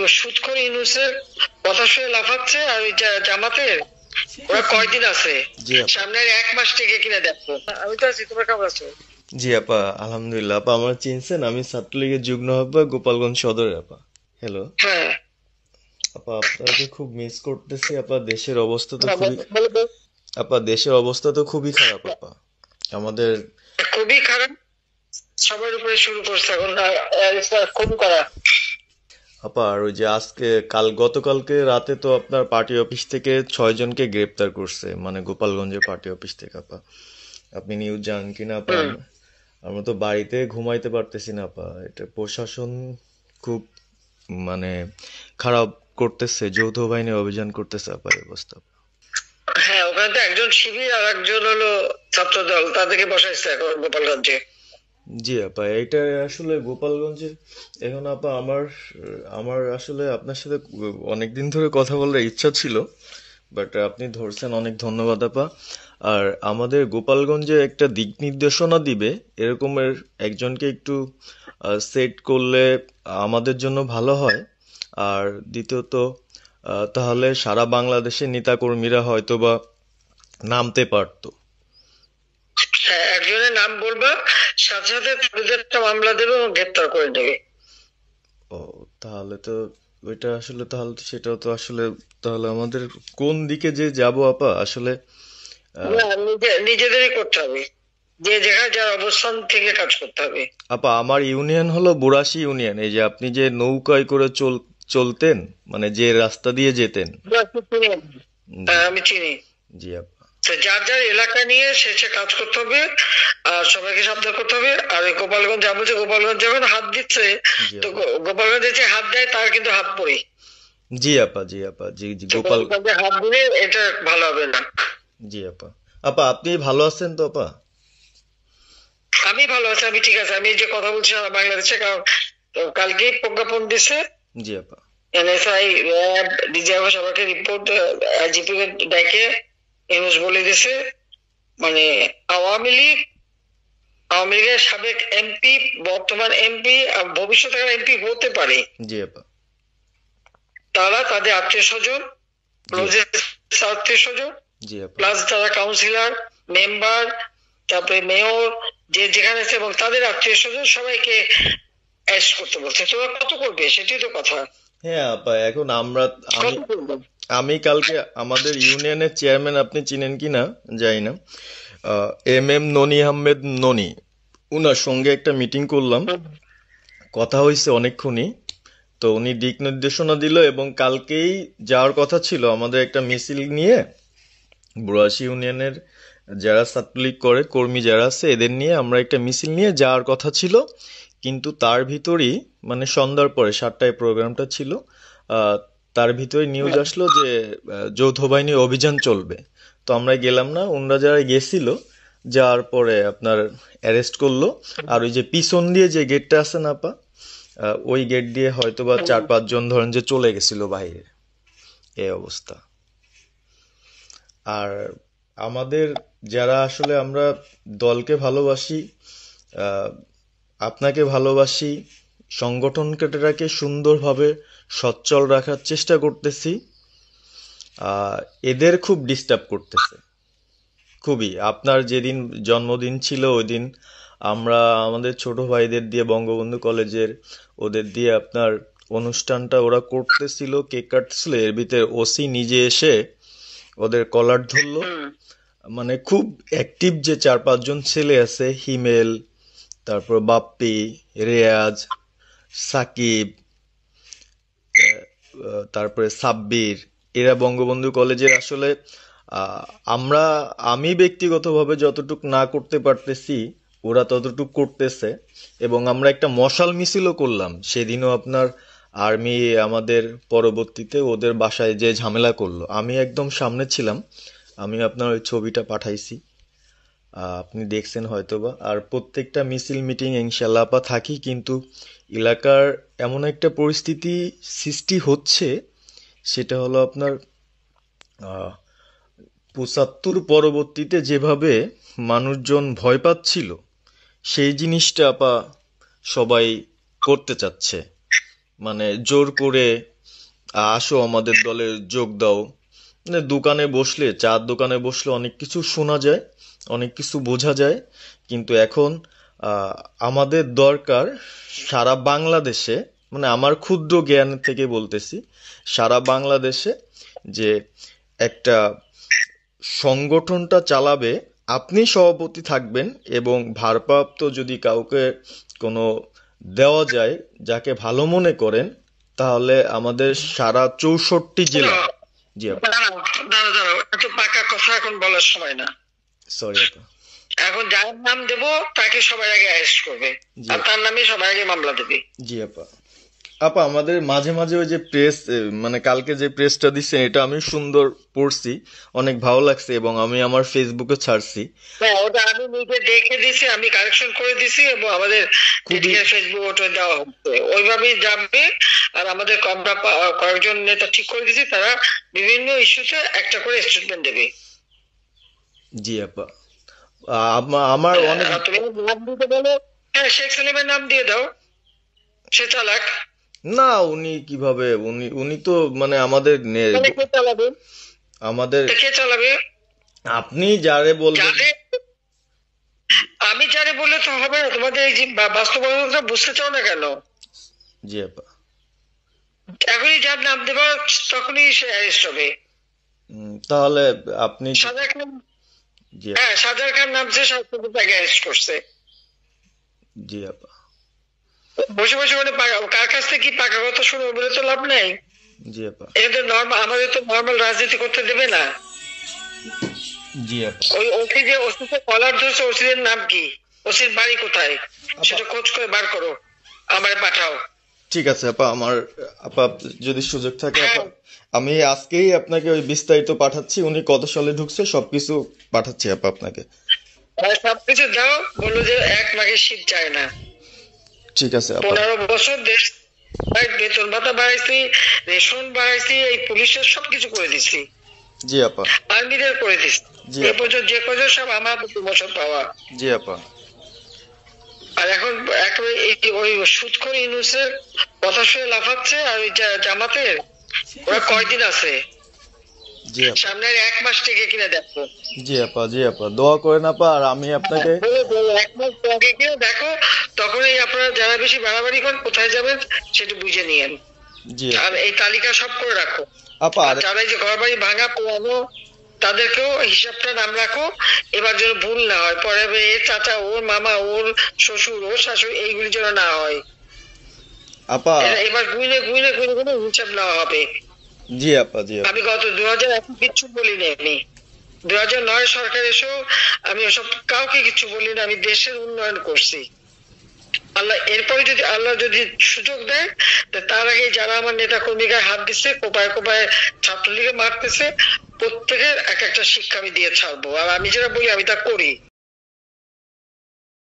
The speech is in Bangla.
ওই সুদখোর ইউনূসের কথা শুনে লাফাচ্ছে, আর ওই জামাতের ওরা কয়দিন আছে, জি আপা। সামনের 1 মাস থেকে কিনা দেখো। আমি তো আছি, তোমার কেমন আছো? জি আপা, আলহামদুলিল্লাহ। আপা আমার চিনছেন, আমি ছাত্রলীগের যুগ্ম আহ্বায়ক গোপালগঞ্জ সদরে আপা। হ্যালো হ্যাঁ, আপা, আপনাকে খুব মিস করতেছি আপা। দেশের অবস্থা তো হ্যাঁ, খুবই বলো বলো। আপা, দেশের অবস্থা তো খুবই খারাপ আপা। আমাদের খুবই খারাপ, সবার উপরে শুরু করছে এখন খুন করা। আপা, আর ওই যে আজকে গতকালকে রাতে তো আপনার পার্টি অফিস থেকে 6 জনকে গ্রেপ্তার করছে, মানে গোপালগঞ্জের পার্টি অফিস থেকে আপা। আপনি নিউজ জানেন কিনা আপা? হুম। আমরা তো বাড়িতে ঘুমাইতে পারতেছি না আপা। এটা প্রশাসন খুব মানে খারাপ করতেছে, যৌথ বাহিনী অভিযান করতেছে আপা, এই অবস্থা। হ্যাঁ, ওখানে তো একজন শিবির আর একজন হলো ছাত্র দল, তাদেরকে বসাইছে এখন গোপালগঞ্জে। জি আপা, এটা আসলে গোপালগঞ্জে এখন আপা আমার আমার আসলে আপনার সাথে অনেকদিন ধরে কথা বলার ইচ্ছা ছিল, বাট আপনি ধরছেন, অনেক ধন্যবাদ আপা। আর আমাদের গোপালগঞ্জে একটা দিক নির্দেশনা দিবে এরকমের একজনকে একটু সেট করলে আমাদের জন্য ভালো হয়। আর দ্বিতীয়ত তাহলে সারা বাংলাদেশের নেতাকর্মীরা হয়তোবা নামতে পারতো। হ্যাঁ, একজনের নাম বলবা, সাথে সাথে তাদের একটা মামলা দেবে এবং গ্রেপ্তার করে নেবে। ও, তাহলে তো ওইটা আসলে, তাহলে তো সেটাও তো আসলে, তাহলে আমাদের কোন দিকে যে যাব আপা আসলে। আহ, না, নিজেদেরই করতে হবে, যে যেখানে যার অবস্থান থেকে কাজ করতে হবে। আপা আমার ইউনিয়ন হলো বুড়াশি ইউনিয়ন। এই যে আপনি যে নৌকায় করে চলতেন, মানে যে রাস্তা দিয়ে যেতেন। হ্যাঁ, জি। আমি চিনি। জি আপা। তো যার যার এলাকা নিয়ে সে সে কাজ করতে হবে, আর সবাইকে সাবধান করতে হবে। আর এই গোপালগঞ্জ যা বলছে, গোপালগঞ্জ যখন হাত দিচ্ছে, জি তো আপা। গোপালগঞ্জে যে হাত দেয় তার কিন্তু হাত পড়ে। জি আপা। জি আপা। জি জি তো গোপাল। গোপালগঞ্জে হাত দিলে এটা ভালো হবে না। জি আপা। আপা আপনি ভালো আছেন তো আপা? আমি ভালো আছি, আমি ঠিক আছে। আমি এই যে কথা বলছি সারা বাংলাদেশে, কারণ কালকেই প্রজ্ঞাপন দিছে জি আপা। এনএসআই, র্যাব, ডিজিএফ সবাইকে রিপোর্ট, আইজিপি কে ডেকে ইউনূস বলে দিছে, মানে আওয়ামী লীগ, আওয়ামী লীগের সাবেক এমপি, বর্তমান এমপি, ভবিষ্যতে এমপি হতে পারে, জি আপা। তারা তাদের আত্মীয় স্বজন, জি আপা। আত্মীয় স্বজন, জি আপা। প্লাস যারা কাউন্সিলর, মেম্বার, তারপরে মেয়র, যে যেখানে আছে, এবং তাদের আত্মীয় স্বজন সবাইকে অ্যারেস্ট করতে বলছে। তোমরা কত করবে, সেটাই তো কথা। হ্যাঁ আপা, এখন আমি কত করবে? আমি কালকে আমাদের ইউনিয়নের চেয়ারম্যান, আপনি চিনেন কি না জানি না, এম ননি আহমেদ ননি, উনার সঙ্গে একটা মিটিং করলাম, কথা হয়েছে অনেকক্ষণই। তো উনি দিক নির্দেশনা দিল, এবং কালকেই যাওয়ার কথা ছিল আমাদের একটা মিছিল নিয়ে, বুড়াশি ইউনিয়নের যারা ছাত্রলীগ করে কর্মী যারা আছে এদের নিয়ে আমরা একটা মিছিল নিয়ে যাওয়ার কথা ছিল। কিন্তু তার ভিতরই, মানে সন্ধ্যার পরে 7টায় প্রোগ্রামটা ছিল, আহ, তার ভিতরে নিউজ আসলো যে যৌথ বাহিনী অভিযান চলবে। তো আমরা গেলাম না। ওনরা যারা গেছিল, যাওয়ার পরে আপনার অ্যারেস্ট করলো। আর ওই যে পিছন দিয়ে যে গেটটা আছে না আপা, ওই গেট দিয়ে হয়তোবা 4-5 জন ধরেন যে চলে গেছিল বাইরে। এই অবস্থা। আর আমাদের যারা আসলে আমরা দলকে ভালোবাসি, আহ, আপনাকে ভালোবাসি, সংগঠনটাকে সুন্দরভাবে সচ্ছল রাখার চেষ্টা করতেছি, আহ, এদের খুব ডিস্টার্ব করতেছে খুবই। আপনার যেদিন জন্মদিন ছিল ওই দিন আমরা আমাদের ছোট ভাইদের দিয়ে, বঙ্গবন্ধু কলেজের ওদের দিয়ে আপনার অনুষ্ঠানটা ওরা করতেছিল, কেক কাটছিল, এর ভিতরে ওসি নিজে এসে ওদের কলার ধরলো। মানে খুব অ্যাক্টিভ যে 4-5 জন ছেলে আছে, হিমেল, তারপর বাপ্পি, রেয়াজ, সাকিব, তারপরে সাব্বির, এরা বঙ্গবন্ধু কলেজের আসলে, আহ, আমরা আমি ব্যক্তিগতভাবে যতটুক না করতে পারতেছি ওরা ততটুক করতেছে। এবং আমরা একটা মশাল মিছিলও করলাম সেদিনও আপনার। আর্মি আমাদের পরবর্তীতে ওদের বাসায় যে ঝামেলা করলো, আমি একদম সামনে ছিলাম। আমি আপনার ওই ছবিটা পাঠাইছি, আপনি দেখছেন হয়তোবা। আর প্রত্যেকটা মিছিল মিটিং ইনশাল্লাহ আপা থাকি, কিন্তু এলাকার এমন একটা পরিস্থিতি সৃষ্টি হচ্ছে, সেটা হলো আপনার 75 পরবর্তীতে যেভাবে মানুষজন ভয় পাচ্ছিল, সেই জিনিসটা আপা সবাই করতে চাচ্ছে। মানে জোর করে আসো আমাদের দলে যোগ দাও, মানে দোকানে বসলে, চার দোকানে বসলে অনেক কিছু শোনা যায়, অনেক কিছু বোঝা যায়। কিন্তু এখন আহ, আমাদের দরকার সারা বাংলাদেশে, মানে আমার ক্ষুদ্র জ্ঞান থেকে বলতেছি, সারা বাংলাদেশে যে একটা সংগঠনটা চালাবে, আপনি সভাপতি থাকবেন, এবং ভারপ্রাপ্ত যদি কাউকে কোনো দেওয়া যায় যাকে ভালো মনে করেন, তাহলে আমাদের সারা 64 জেলা। জি আপা। দাঁড়াও দাঁড়াও দাঁড়াও, এত পাকা কথা এখন বলার সময় না। সরি আপা। এখন যার নাম দেব তাকে সবার আগে অ্যারেস্ট করবে, জি আর তার নামে সবার আগে মামলা দেবে। জি আপা। আপা আমাদের মাঝে মাঝে ওই যে প্রেস, মানে কালকে যে প্রেসটা দিচ্ছেন এটা আমি সুন্দর পড়ছি, অনেক ভালো লাগছে, এবং আমি আমার ফেসবুকে ছাড়ছি। হ্যাঁ, ওটা আমি নিজে দেখে দিছি, আমি কারেকশন করে দিছি, এবং আমাদের খুবই ফেসবুক ওটা দেওয়া হচ্ছে, ওইভাবেই যাবে। আর আমাদের কয়েকজন নেতা ঠিক করে দিছি, তারা বিভিন্ন ইস্যুতে একটা করে স্টেটমেন্ট দেবে। জি আপা। আমার অনেক, আর তুমি নাম দিতে বলো, হ্যাঁ শেখ সেলিমের নাম দিয়ে দাও, সে চালাক। না উনি কিভাবে, উনি উনি তো মানে আমাদের তাহলে কে চালাবে? আমাদের, কে চালাবে? আপনি যারে বলবেন। যারে আমি যারে বললে তো হবে না, তোমাদের এই যে বাস্তবতা বুঝতে চাও না কেন? জি আপা। এখনই যার নাম দেবা তখনই সে অ্যারেস্ট হবে। তাহলে আপনি, সাজার খান, জি আপা। হ্যাঁ সাজার খান নামছে, সরকার তাকে অ্যারেস্ট করছে। জি আপা। বসে বসে মানে কার কাছ থেকে কি পাকা কথা শুনবো বলে তো লাভ নাই। জি আপা। এটা নর্মাল, আমাদের তো নর্মাল রাজনীতি করতে দেবে না। জি আপা। ওই ওসি যে ওসিতে কলার ধরছে, ওসিদের নাম কি, ওসির বাড়ি কোথায়, আপা সেটা খোঁজ করে বার করো, আমারে পাঠাও। ঠিক আছে আপা, আমার, আপা যদি সুযোগ থাকে হ্যাঁ, আপা, আমি আজকেই আপনাকে ওই বিস্তারিত পাঠাচ্ছি, উনি কত সালে ঢুকছে সবকিছু পাঠাচ্ছি আপা আপনাকে। আর সবকিছু দাও, বললো যে এক মাঘের শীত যায় না। ঠিক আছে আপা। 15 বছর দেশ বেতন ভাতা বাড়াইছি, রেশন বাড়াইছি, এই পুলিশের সবকিছু করে দিছি, জি আপা। আর্মিদের করে দিছি। জি এ আপা। পর্যন্ত যে কজন সব আমার 2 বছর পাওয়া। জি আপা। আর এখন একেবারে এই ওই সুদখোর ইউনূসের কথা শুনে লাফাচ্ছে, আর ওই জামাতের ওরা কয়দিন আছে, জি আপা। সামনে আর 1 মাস থেকে কিনা দেখো। জি আপা। জি আপা, দোয়া করেন আপা, আর আমি আপনাকে, বলো, 1 মাস আগে কিনা দেখো, তখনই আপনারা যারা বেশি বাড়াবাড়ি করেন কোথায় যাবেন সেটা বুঝে নিয়েন। জি আর আপা। এই তালিকা সব করে রাখো। আপা আর আর, যারা এই যে ঘর বাড়ি ভাঙা পোড়ানো, তাদেরকেও হিসাবটা নাম রাখো, এবার যেন ভুল না হয়, পরে আবার এর চাচা, ওর মামা, ওর শ্বশুর, ওর শাশুড়ি, এইগুলি যেন না হয়। আপা। এবার গুইনে গুইনে গুইনে গুইনে হিসাব নেওয়া হবে। জি আপা। জি আপা। আমি গত 2001 কিচ্ছু বলি না, আমি 2009 সরকার এসেও আমি ওসব কাউকে কিছু বলি না, আমি দেশের উন্নয়ন করছি। আল্লাহ এরপরে যদি আল্লাহ যদি সুযোগ দেয়, তার আগে যারা আমার নেতা কর্মীকে হাত দিচ্ছে, কোপায় কোপায় ছাত্রলীগে মারতেছে, প্রত্যেকের এক একটা শিক্ষা আমি দিয়ে ছাড়বো। আর আমি যেটা বলি আমি তা করি।